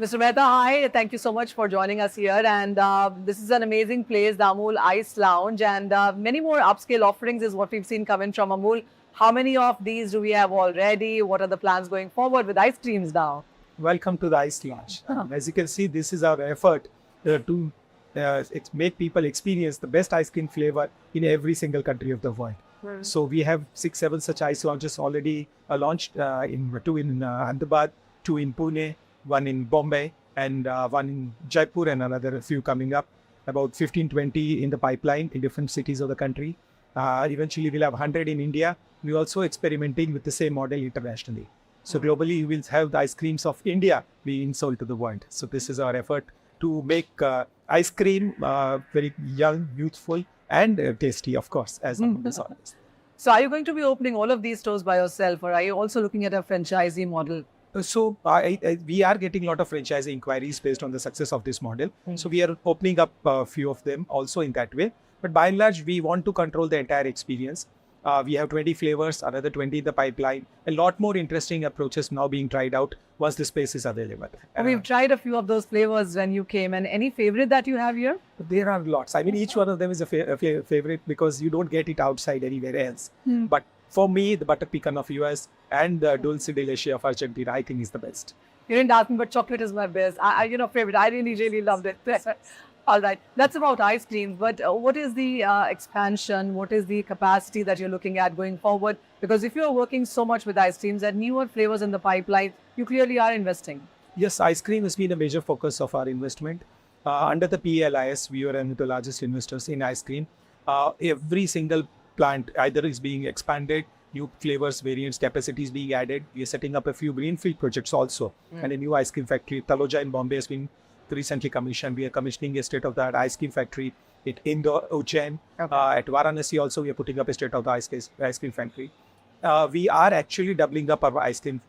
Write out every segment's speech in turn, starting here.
Mr. Mehta, hi. Thank you so much for joining us here. And this is an amazing place, the Amul Ice Lounge. And many more upscale offerings is what we've seen coming from Amul. How many of these do we have already? What are the plans going forward with ice creams now? Welcome to the Ice Lounge. As you can see, this is our effort to make people experience the best ice cream flavor in every single country of the world. So we have 6-7 such ice lounges already launched, two in Ahmedabad, 2 in Pune, 1 in Bombay, and 1 in Jaipur, and another few coming up. About 15-20 in the pipeline in different cities of the country. Eventually, we'll have 100 in India. We're also experimenting with the same model internationally. So globally, you will have the ice creams of India being sold to the world. So this is our effort to make ice cream very young, youthful, and tasty, of course, as is always. So are you going to be opening all of these stores by yourself, or are you also looking at a franchisee model? So we are getting a lot of franchisee inquiries based on the success of this model. So we are opening up a few of them also in that way. But by and large, we want to control the entire experience. We have 20 flavors, another 20 in the pipeline. A lot more interesting approaches now being tried out once the space is available. We've tried a few of those flavors when you came. And any favorite that you have here? There are lots. I mean, each one of them is a favorite because you don't get it outside anywhere else. But for me, the butter pecan of US and the dulce de leche of Argentina, I think is the best. You didn't ask me, but chocolate is my best. Favorite. I really loved it. All right, that's about ice cream. But what is the expansion? What is the capacity that you're looking at going forward? Because if you're working so much with ice creams and newer flavors in the pipeline, you clearly are investing. Yes, ice cream has been a major focus of our investment. Under the PLIS, we were one of the largest investors in ice cream. Every single plant either is being expanded, new flavors, variants, capacities being added. We are setting up a few greenfield projects also, and a new ice cream factory. Taloja in Bombay has been recently commissioned. We are commissioning a state-of-the-art ice cream factory at Indore, Ujjain. At Varanasi also, we are putting up a state-of-the-art ice cream factory. We are actually doubling up our ice cream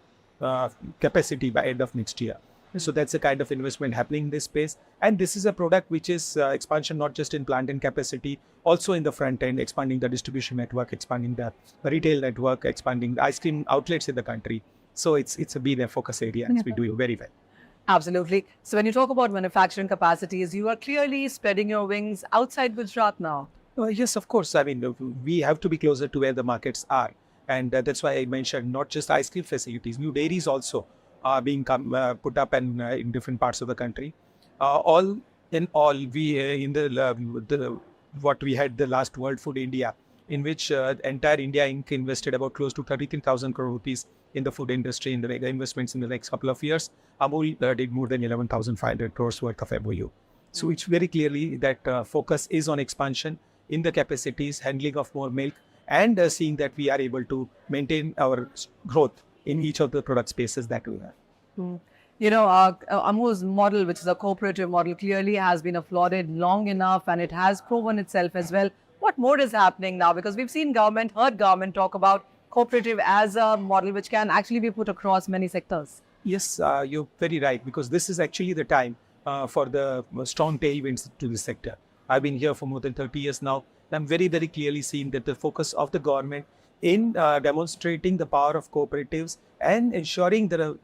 capacity by end of next year. So that's the kind of investment happening in this space. And this is a product which is expansion not just in plant and capacity, also in the front end, expanding the distribution network, expanding the retail network, expanding the ice cream outlets in the country. So it's been a focus area and we do very well. Absolutely. So when you talk about manufacturing capacities, you are clearly spreading your wings outside Gujarat now. Yes, of course. I mean, we have to be closer to where the markets are. And that's why I mentioned not just ice cream facilities, new dairies also are being put up and in different parts of the country. All in all, we in what we had the last World Food India, in which entire India Inc. invested about close to 33,000 crore rupees in the food industry in the investments in the next couple of years. Amul did more than 11,500 crores worth of MOU. So it's very clearly that focus is on expansion in the capacities, handling of more milk, and seeing that we are able to maintain our growth in each of the product spaces that we have. Amul's model, which is a cooperative model, clearly has been applauded long enough, and it has proven itself as well. What more is happening now? Because we've seen heard government talk about cooperative as a model which can actually be put across many sectors. Yes, you're very right, because this is actually the time for the strong tailwinds to the sector. I've been here for more than 30 years now. I'm very, very clearly seeing that the focus of the government in demonstrating the power of cooperatives and ensuring the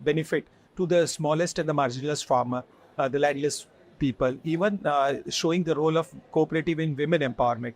benefit to the smallest and the marginalized farmer, the landless people, even showing the role of cooperative in women empowerment.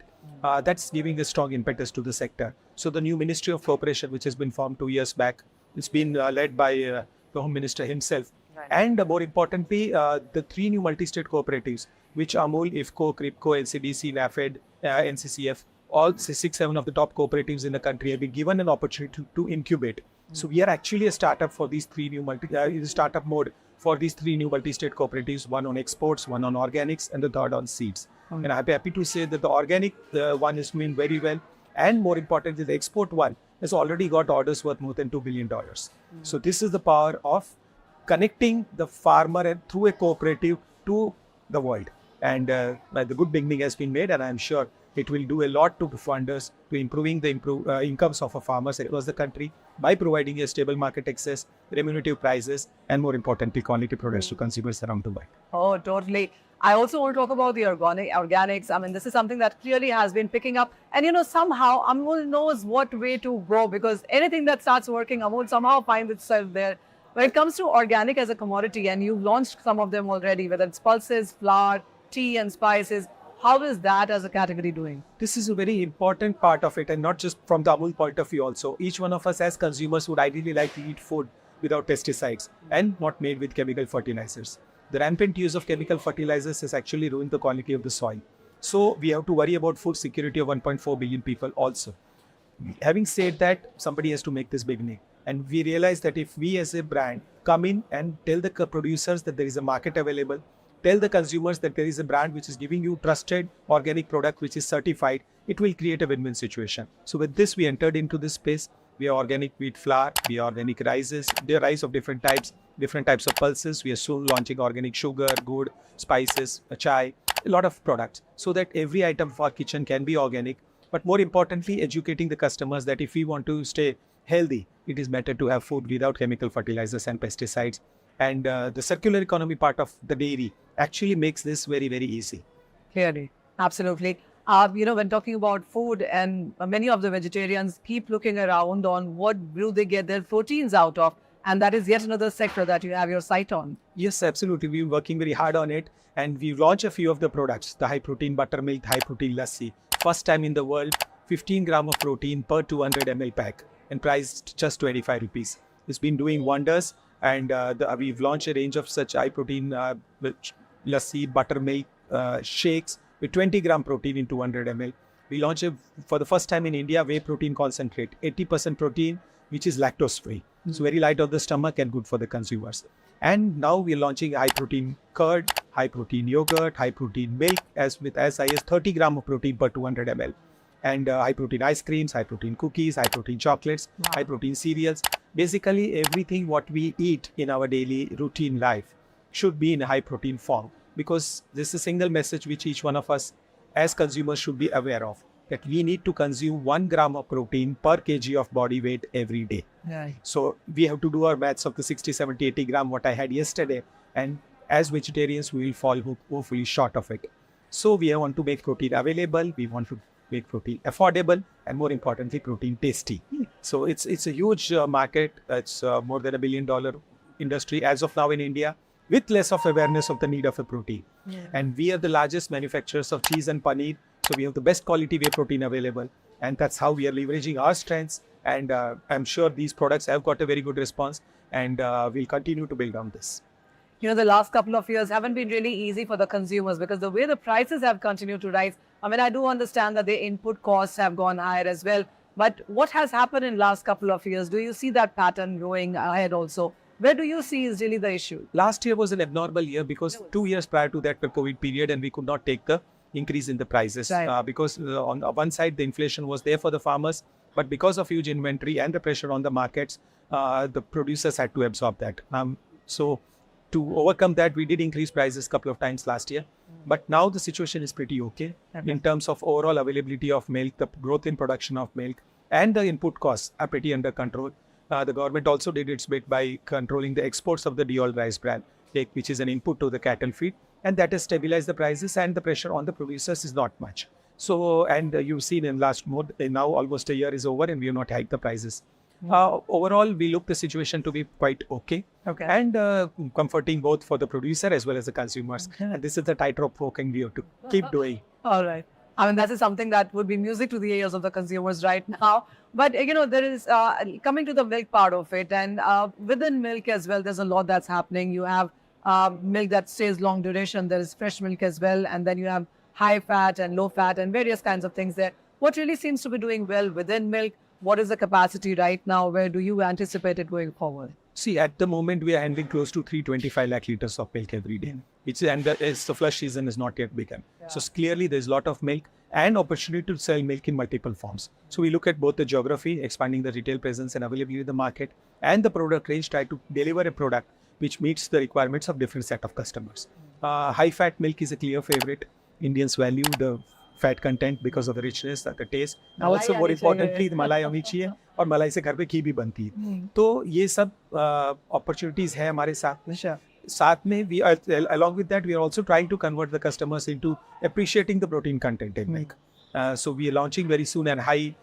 That's giving a strong impetus to the sector. So the new Ministry of Cooperation, which has been formed 2 years back, it's been led by the Home Minister himself. Right. And more importantly, the 3 new multi-state cooperatives, which Amul, IFCO, CRIPCO, NCDC, NAFED, NCCF, all 6-7 of the top cooperatives in the country have been given an opportunity to incubate. So we are actually a startup for these 3 new startup mode for these 3 new multi-state cooperatives, one on exports, one on organics, and the third on seeds. And I'm happy to say that the organic one is doing very well. And more importantly, the export one has already got orders worth more than $2 billion. So this is the power of connecting the farmer and through a cooperative to the world. And the good beginning has been made, and I'm sure it will do a lot to funders to improving the incomes of our farmers across the country by providing a stable market access, remunerative prices, and more importantly, quality products to consumers around the world. Oh, totally. I also want to talk about the organics. I mean, this is something that clearly has been picking up. And, somehow Amul knows what way to go, because anything that starts working, Amul somehow finds itself there. When it comes to organic as a commodity, and you've launched some of them already, whether it's pulses, flour, tea and spices, how is that as a category doing? This is a very important part of it, and not just from the Amul point of view also. Each one of us as consumers would ideally like to eat food without pesticides and not made with chemical fertilizers. The rampant use of chemical fertilizers has actually ruined the quality of the soil. So we have to worry about food security of 1.4 billion people also. Having said that, somebody has to make this beginning. And we realize that if we as a brand come in and tell the producers that there is a market available, tell the consumers that there is a brand which is giving you trusted organic product which is certified, it will create a win-win situation. So with this, we entered into this space. We are organic wheat flour, we are organic rices, there are rice of different types of pulses. We are soon launching organic sugar, good, spices, chai, a lot of products, so that every item of our kitchen can be organic. But more importantly, educating the customers that if we want to stay healthy, it is better to have food without chemical fertilizers and pesticides. And the circular economy part of the dairy actually makes this very, very easy. Clearly, absolutely. When talking about food, and many of the vegetarians keep looking around on what do they get their proteins out of, and that is yet another sector that you have your sight on. Yes, absolutely. We're working very hard on it, and we've launched a few of the products. The high protein buttermilk, high protein lassi. First time in the world, 15 gram of protein per 200 ml pack, and priced just 25 rupees. It's been doing wonders, and we've launched a range of such high protein lassi, buttermilk shakes with 20 gram protein in 200 ml. We launched for the first time in India whey protein concentrate, 80% protein, which is lactose free. So very light on the stomach and good for the consumers. And now we're launching high protein curd, high protein yogurt, high protein milk as high as 30 gram of protein per 200 ml. And high protein ice creams, high protein cookies, high protein chocolates, high protein cereals. Basically everything what we eat in our daily routine life should be in a high protein form, because this is a single message which each one of us as consumers should be aware of, that we need to consume 1 gram of protein per kg of body weight every day. Right. So we have to do our maths of the 60, 70, 80 gram what I had yesterday, and as vegetarians we will fall hopefully short of it. So we want to make protein available, we want to make protein affordable, and more importantly protein tasty. So it's a huge market. It's more than $1 billion industry as of now in India, with less of awareness of the need of a protein. And we are the largest manufacturers of cheese and paneer, so we have the best quality whey protein available, and that's how we are leveraging our strengths. And I'm sure these products have got a very good response, and we'll continue to build on this. The last couple of years haven't been really easy for the consumers, because the way the prices have continued to rise. I mean, I do understand that the input costs have gone higher as well. But what has happened in last couple of years? Do you see that pattern going ahead also? Where do you see is really the issue? Last year was an abnormal year because 2 years prior to that, the COVID period, and we could not take the increase in the prices. Right. Because on one side, the inflation was there for the farmers, but because of huge inventory and the pressure on the markets, the producers had to absorb that. So to overcome that, we did increase prices a couple of times last year. But now the situation is pretty okay in terms of overall availability of milk, the growth in production of milk, and the input costs are pretty under control. The government also did its bit by controlling the exports of the de-oiled rice bran, which is an input to the cattle feed, and that has stabilized the prices, and the pressure on the producers is not much. So, and you've seen in now almost a year is over, and we have not hiked the prices. Overall, we look the situation to be quite okay. And comforting both for the producer as well as the consumers. And this is the tightrope walking we have to keep doing. All right. I mean, that is something that would be music to the ears of the consumers right now. But, there is, coming to the milk part of it, and within milk as well, there's a lot that's happening. You have milk that stays long duration. There is fresh milk as well. And then you have high fat and low fat and various kinds of things there. What really seems to be doing well within milk? What is the capacity right now? Where do you anticipate it going forward? See, at the moment, we are handling close to 325 lakh liters of milk every day. And the flush season is not yet begun. So clearly, there's a lot of milk and opportunity to sell milk in multiple forms. So we look at both the geography, expanding the retail presence and availability in the market, and the product range, try to deliver a product which meets the requirements of different set of customers. High-fat milk is a clear favorite. Indians value the fat content because of the richness, the taste. Now also more importantly, the malai होनी चाहिए, और मलाई से घर पे घी भी बनती है. तो ये सब opportunities है हमारे साथ. साथ में we are, along with that, we are also trying to convert the customers into appreciating the protein content in milk. So we are launching very soon a high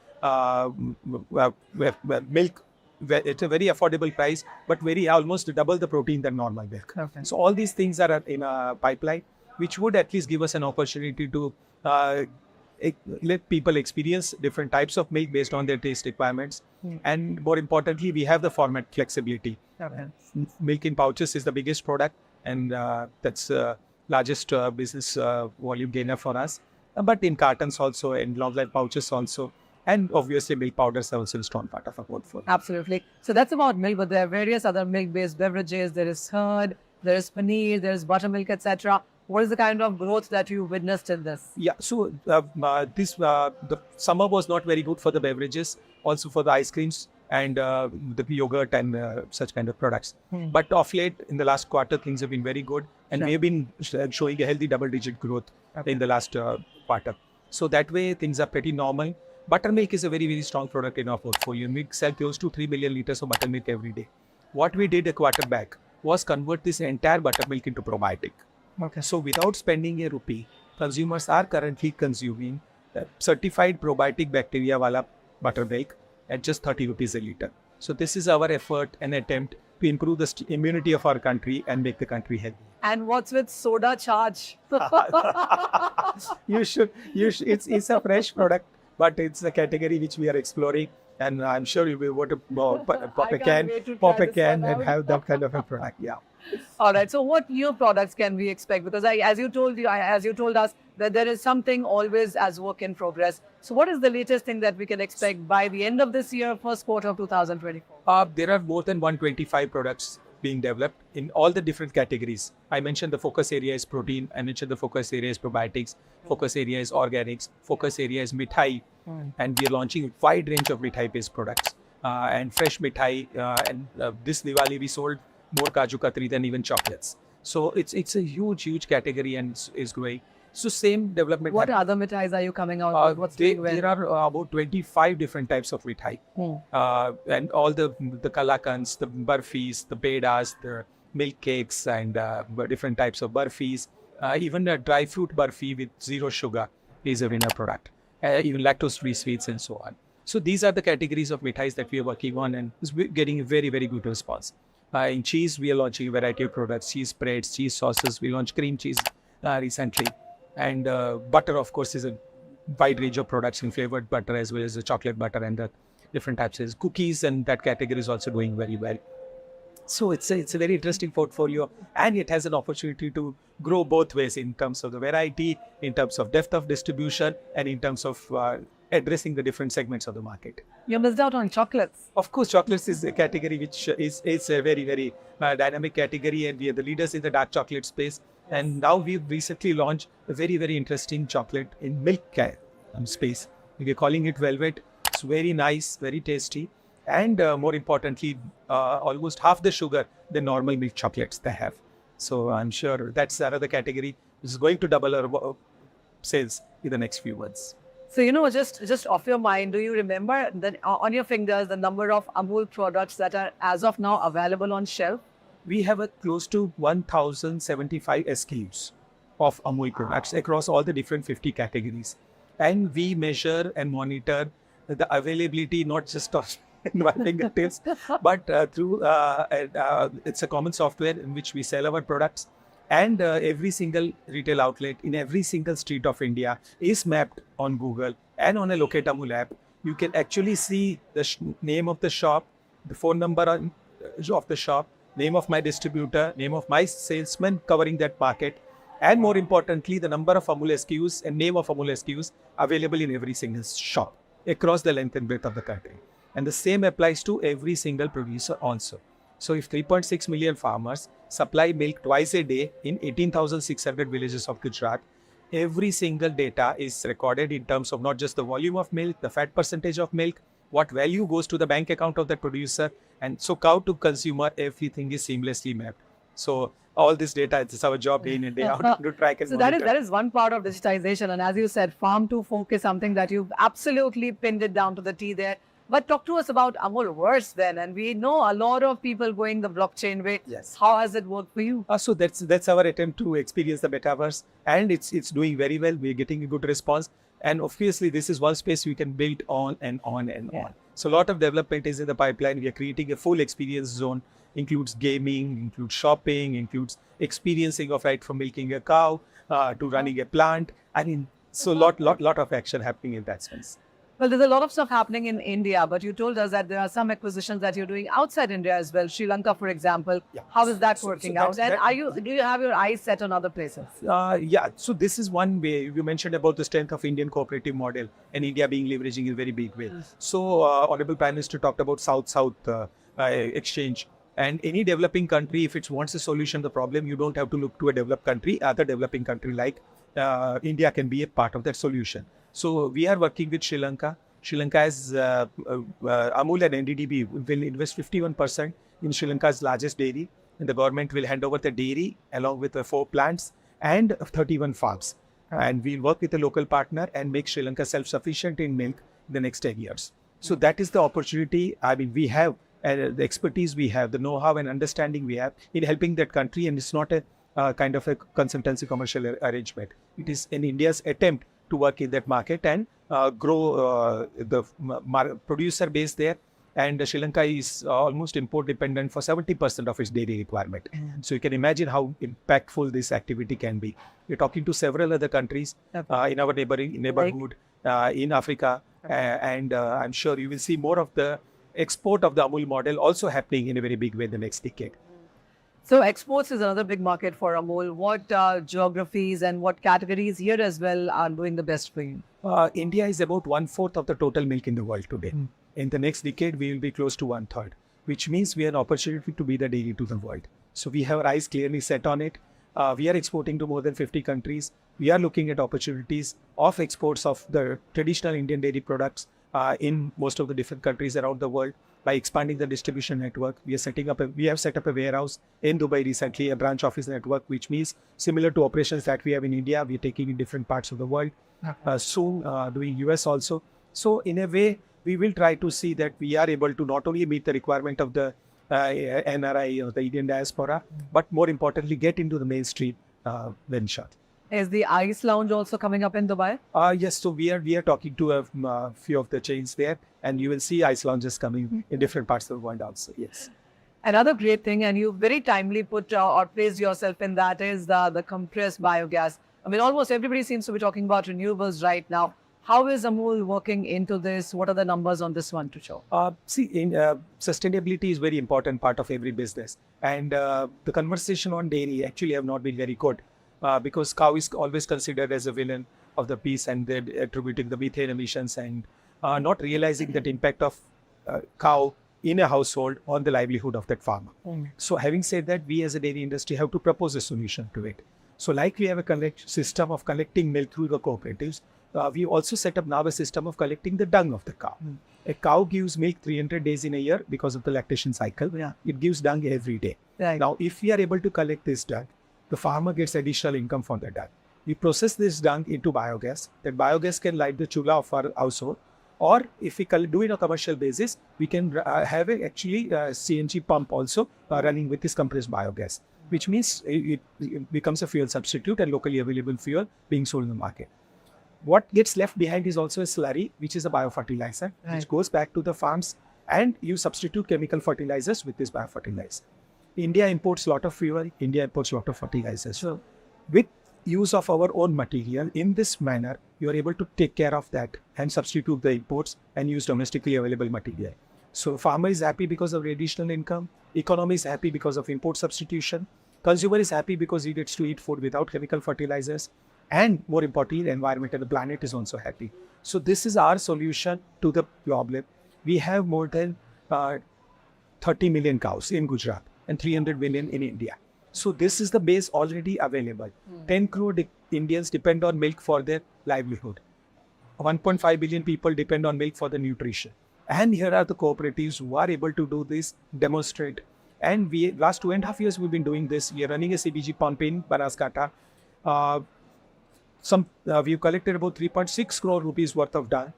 milk at a very affordable price, but almost double the protein than normal milk. Okay. So all these things are in a pipeline, which would at least give us an opportunity to let people experience different types of milk based on their taste requirements. And more importantly, we have the format flexibility. Okay. Milk in pouches is the biggest product, and that's largest business volume gainer for us. But in cartons also, and long life pouches also, and obviously milk powders are also a strong part of our portfolio. Absolutely. So that's about milk, but there are various other milk-based beverages. There is curd, there is paneer, there is buttermilk, etc. What is the kind of growth that you witnessed in this? Yeah, so the summer was not very good for the beverages, also for the ice creams and the yogurt and such kind of products. But of late, in the last quarter, things have been very good, and we have been showing a healthy double-digit growth in the last quarter. So that way, things are pretty normal. Buttermilk is a very, very strong product in our portfolio. We sell close to 3 million liters of buttermilk every day. What we did a quarter back was convert this entire buttermilk into probiotic. Okay. So without spending a rupee, consumers are currently consuming certified probiotic bacteria wala buttermilk at just 30 rupees a liter. So this is our effort and attempt to improve the immunity of our country and make the country healthy. And what's with soda charge? You should. It's a fresh product, but it's a category which we are exploring. And I'm sure you'll be able to pop a can and have that kind of a product. Yeah. All right. So what new products can we expect? Because as you told us that there is something always as work in progress. So what is the latest thing that we can expect by the end of this year, first quarter of 2024? There are more than 125 products being developed in all the different categories. I mentioned the focus area is protein. I mentioned the focus area is probiotics. Focus area is organics. Focus area is mithai. And we are launching a wide range of mithai-based products and fresh mithai. And this Diwali we sold more Kaju Katri than even chocolates. So it's a huge category and is growing. So same development. What other mithais are you coming out with? What's doing well? There are about 25 different types of mithai. And all the kalakans, the barfis, the pedas, the milk cakes, and different types of barfis. Even a dry fruit barfi with zero sugar is a winner product. Even lactose-free sweets and so on. So these are the categories of mithais that we are working on, and it's getting a very, very good response. In cheese, we are launching a variety of products: cheese spreads, cheese sauces. We launched cream cheese recently. And butter, of course, is a wide range of products in flavored butter as well as the chocolate butter and the different types of cookies, and that category is also doing very well. So it's a very interesting portfolio, and it has an opportunity to grow both ways in terms of the variety, in terms of depth of distribution, and in terms of addressing the different segments of the market. You missed out on chocolates. Of course, chocolates is a category which is a very, very dynamic category, and we are the leaders in the dark chocolate space. And now we've recently launched a very, very interesting chocolate in milk space. We're calling it Velvet. It's very nice, very tasty. And more importantly, almost half the sugar than normal milk chocolates they have. So I'm sure that's another category which is going to double our sales in the next few months. So, just off your mind, do you remember that on your fingers the number of Amul products that are as of now available on shelf? We have close to 1,075 SKUs of Amul products across all the different 50 categories. And we measure and monitor the availability not just of in my fingertips, but through it's a common software in which we sell our products, and every single retail outlet in every single street of India is mapped on Google and on a Locate Amul app. You can actually see the name of the shop, the phone number of the shop, name of my distributor, name of my salesman covering that market, and more importantly, the number of Amul SKUs and name of Amul SKUs available in every single shop across the length and breadth of the country. And the same applies to every single producer also. So if 3.6 million farmers supply milk twice a day in 18,600 villages of Gujarat, every single data is recorded in terms of not just the volume of milk, the fat percentage of milk, what value goes to the bank account of the producer, and so cow to consumer, everything is seamlessly mapped. So all this data, it's our job day in and day out to track and monitor. So that is one part of digitization. And as you said, farm to fork is something that you've absolutely pinned it down to the T there. But talk to us about Amul-verse then. And we know a lot of people going the blockchain way. Yes. How has it worked for you? So that's our attempt to experience the metaverse, and it's doing very well. We're getting a good response, and obviously this is one space we can build on and on and on. So a lot of development is in the pipeline. We are creating a full experience zone, includes gaming, includes shopping, includes experiencing of right from milking a cow to running a plant. I mean, so lot of action happening in that sense. Well, there's a lot of stuff happening in India, but you told us that there are some acquisitions that you're doing outside India as well. Sri Lanka, for example. Yeah. How is that So working that's- out? And that- do you have your eyes set on other places? Yeah, so this is one way. You mentioned about the strength of Indian cooperative model and India being leveraging in a very big way. So Honorable Prime Minister talked about South-South exchange. And any developing country, if it wants a solution to the problem, you don't have to look to a developed country. Other developing country like India can be a part of that solution. So we are working with Sri Lanka. Sri Lanka has Amul and NDDB will invest 51% in Sri Lanka's largest dairy, and the government will hand over the dairy along with the 4 plants and 31 farms. And we'll work with a local partner and make Sri Lanka self-sufficient in milk in the next 10 years. So that is the opportunity. I mean, we have the expertise we have, the know-how and understanding we have in helping that country, and it's not a kind of a consultancy commercial arrangement. It is in India's attempt to work in that market and grow the producer base there. And Sri Lanka is almost import dependent for 70% of its dairy requirement. So you can imagine how impactful this activity can be. We're talking to several other countries in our neighborhood, in Africa, and I'm sure you will see more of the export of the Amul model also happening in a very big way in the next decade. So exports is another big market for Amul. What geographies and what categories here as well are doing the best for you? India is about 1/4 of the total milk in the world today. In the next decade, we will be close to 1/3, which means we have an opportunity to be the dairy to the world. So we have our eyes clearly set on it. We are exporting to more than 50 countries. We are looking at opportunities of exports of the traditional Indian dairy products in most of the different countries around the world. By expanding the distribution network, we have set up a warehouse in Dubai recently, a branch office network, which means similar to operations that we have in India, we are taking in different parts of the world. Soon doing US also. So in a way, we will try to see that we are able to not only meet the requirement of the NRI or the Indian diaspora, but more importantly, get into the mainstream when shot. Is the Ice Lounge also coming up in Dubai? Yes, so we are talking to a few of the chains there, and you will see ice lounges coming in different parts of the world also. Yes. Another great thing, and you very timely put or placed yourself in that, is the compressed biogas. I mean, almost everybody seems to be talking about renewables right now. How is Amul working into this? What are the numbers on this one to show? Sustainability is very important part of every business, and the conversation on dairy actually have not been very good. Because cow is always considered as a villain of the piece, and they're attributing the methane emissions and not realizing that impact of cow in a household on the livelihood of that farmer. So having said that, we as a dairy industry have to propose a solution to it. So like we have a system of collecting milk through the cooperatives, we also set up now a system of collecting the dung of the cow. A cow gives milk 300 days in a year because of the lactation cycle. It gives dung every day. Now, if we are able to collect this dung, the farmer gets additional income from the dung. We process this dung into biogas. That biogas can light the chula of our household. Or if we do it on a commercial basis, we can have actually CNG pump also running with this compressed biogas, which means it becomes a fuel substitute and locally available fuel being sold in the market. What gets left behind is also a slurry, which is a biofertilizer, which goes back to the farms, and you substitute chemical fertilizers with this biofertilizer. India imports a lot of fuel, India imports a lot of fertilizers. So with use of our own material in this manner, you are able to take care of that and substitute the imports and use domestically available material. So farmer is happy because of additional income, economy is happy because of import substitution, consumer is happy because he gets to eat food without chemical fertilizers, and more importantly, the environment and the planet is also happy. So this is our solution to the problem. We have more than 30 million cows in Gujarat and 300 million in India. So this is the base already available. 10 crore Indians depend on milk for their livelihood. 1.5 billion people depend on milk for the nutrition. And here are the cooperatives who are able to do this, demonstrate. And we last 2.5 years we've been doing this. We are running a CBG pump in Banaskantha. We've collected about 3.6 crore rupees worth of dung.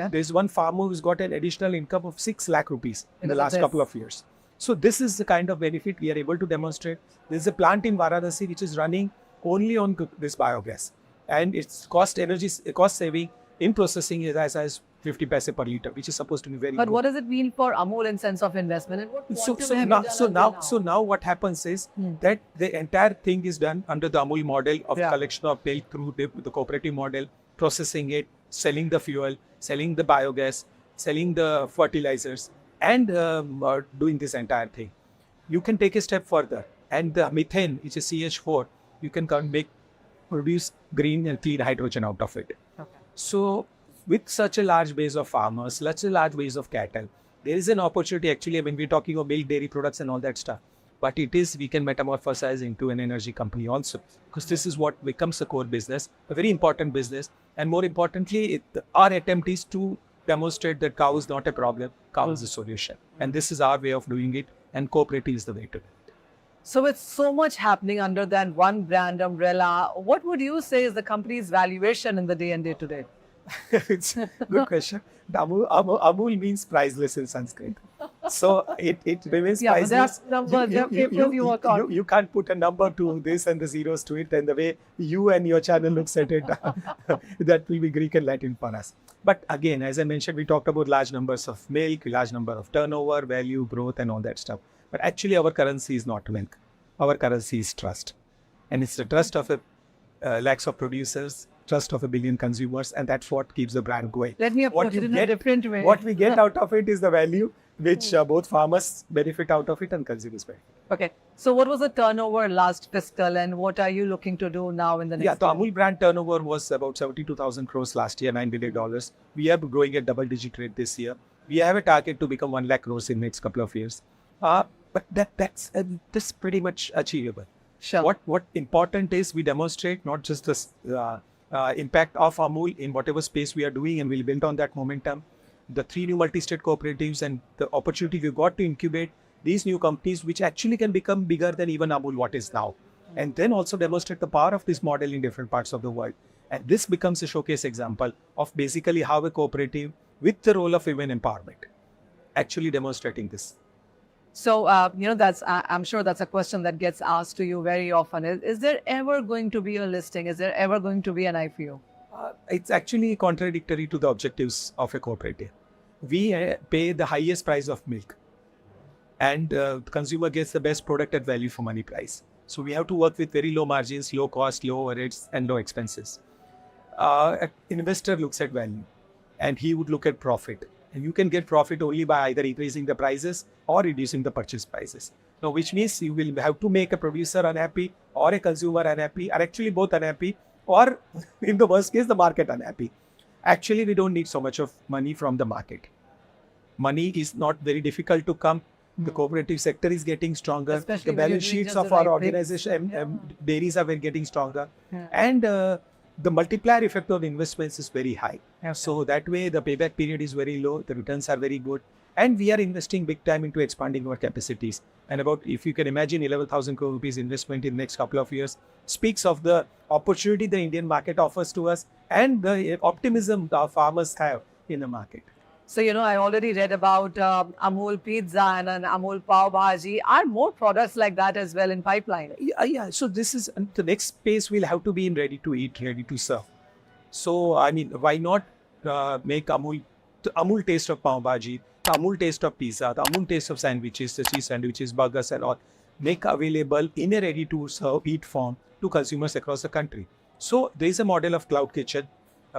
There's one farmer who's got an additional income of 6 lakh rupees in the last couple of years. So this is the kind of benefit we are able to demonstrate. There's a plant in Varanasi which is running only on this biogas, and its cost saving in processing is as 50 paise per liter, which is supposed to be very But good. what does it mean for Amul in sense of investment? And what So, quantum so have you now, done so until now, so now what happens is Hmm. that the entire thing is done under the Amul model of Yeah. collection of milk through the cooperative model, processing it, selling the fuel, selling the biogas, selling the fertilizers, and doing this entire thing. You can take a step further, and the methane, which is CH4, you can produce green and clean hydrogen out of it. Okay. So, with such a large base of farmers, such a large base of cattle, there is an opportunity actually when we're talking of milk, dairy products, and all that stuff. But it is, we can metamorphosize into an energy company also, because this is what becomes a core business, a very important business. And more importantly, our attempt is to demonstrate that cow is not a problem, cow is a solution. And this is our way of doing it, and cooperative is the way to do it. So with so much happening under that one brand umbrella, what would you say is the company's valuation in the day and day today? It's a good question. Amul means priceless in Sanskrit. So it remains Yeah, but priceless. there are numbers, there are papers you work on. You can't put a number to this and the zeros to it, and the way you and your channel looks at it, that will be Greek and Latin for us. But again, as I mentioned, we talked about large numbers of milk, large number of turnover, value, growth, and all that stuff. But actually, our currency is not milk. Our currency is trust. And it's the trust of lakhs of producers, trust of 1 billion consumers, and that's what keeps the brand going. Let me approach it in a different way. What we get out of it is the value, which both farmers benefit out of it and consumers benefit. Okay. So what was the turnover last fiscal and what are you looking to do now in the next Yeah, the year? Amul brand turnover was about 72,000 crores last year, $9 billion. We are growing at double-digit rate this year. We have a target to become 1 lakh crores in the next couple of years. But that's pretty much achievable. Sure. What important is we demonstrate not just the impact of Amul in whatever space we are doing, and we'll build on that momentum. The 3 new multi-state cooperatives and the opportunity we got to incubate these new companies, which actually can become bigger than even Amul what is now. And then also demonstrate the power of this model in different parts of the world. And this becomes a showcase example of basically how a cooperative with the role of women empowerment actually demonstrating this. So, I'm sure that's a question that gets asked to you very often. Is there ever going to be a listing? Is there ever going to be an IPO? It's actually contradictory to the objectives of a cooperative. We pay the highest price of milk, and the consumer gets the best product at value for money price. So we have to work with very low margins, low cost, low overheads, and low expenses. An investor looks at value, and he would look at profit. And you can get profit only by either increasing the prices or reducing the purchase prices. Now, which means you will have to make a producer unhappy or a consumer unhappy, or actually both unhappy, or in the worst case, the market unhappy. Actually, we don't need so much of money from the market. Money is not very difficult to come. The cooperative sector is getting stronger. Especially The when you're balance doing sheets just of the our right organization, dairies are getting stronger. Yeah. And the multiplier effect of investments is very high. Okay. So that way the payback period is very low, the returns are very good. And we are investing big time into expanding our capacities. And about, if you can imagine, 11,000 crore rupees investment in the next couple of years speaks of the opportunity the Indian market offers to us and the optimism our farmers have in the market. So, I already read about Amul Pizza and an Amul Pav Bhaji. Are more products like that as well in pipeline? Yeah. So this is the next space we'll have to be in ready to eat, ready to serve. So, I mean, why not make the Amul taste of Pav Bhaji, the Amul taste of pizza, the Amul taste of sandwiches, the cheese sandwiches, burgers and all, make available in a ready to serve eat form to consumers across the country. So there is a model of cloud kitchen.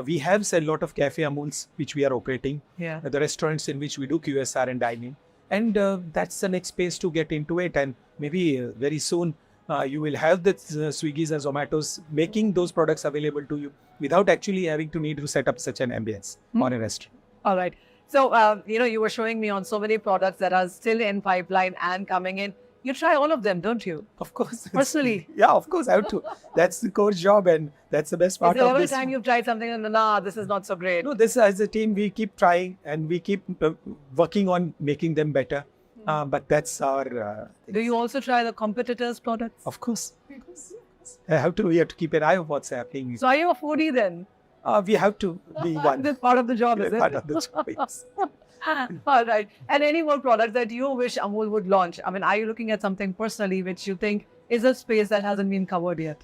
We have a lot of cafe Amuls which we are operating. Yeah. The restaurants in which we do QSR and dining. And that's the next space to get into it. And maybe very soon you will have the Swiggy's and Zomatos making those products available to you without actually having to need to set up such an ambience or a restaurant. All right. So, you were showing me on so many products that are still in pipeline and coming in. You try all of them, don't you? Of course. Personally? Yeah, of course I have to. That's the core job and that's the best part Is there of every this. time you've tried something and this is not so great? No, this as a team, we keep trying and we keep working on making them better. But that's our thing. Do you also try the competitors' products? Of course. We have to keep an eye on what's happening. So are you a foodie then? We have to be one. This part of the job, is it? Part of the job, yes. All right. And any more products that you wish Amul would launch? I mean, are you looking at something personally which you think is a space that hasn't been covered yet?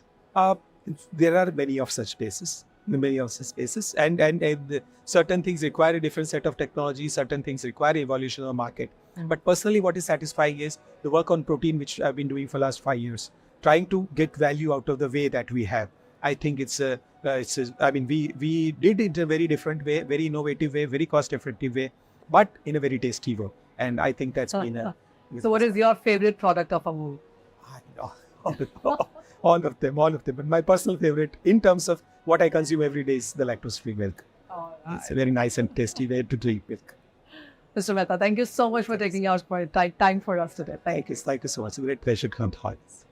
There are many of such places. in many of the spaces. And certain things require a different set of technology, certain things require evolution of the market. But personally, what is satisfying is the work on protein, which I've been doing for the last 5 years, trying to get value out of the way that we have. I think I mean, we did it in a very different way, very innovative way, very cost-effective way, but in a very tasty way. And I think that's been a... So what is your favorite product of Amul? All of them. But my personal favorite, in terms of what I consume every day, is the lactose-free milk. It's a very nice and tasty way to drink milk. Mr. Mehta, thank you so much for taking out time for us today. Thank you so much. It's a great pleasure to come to us.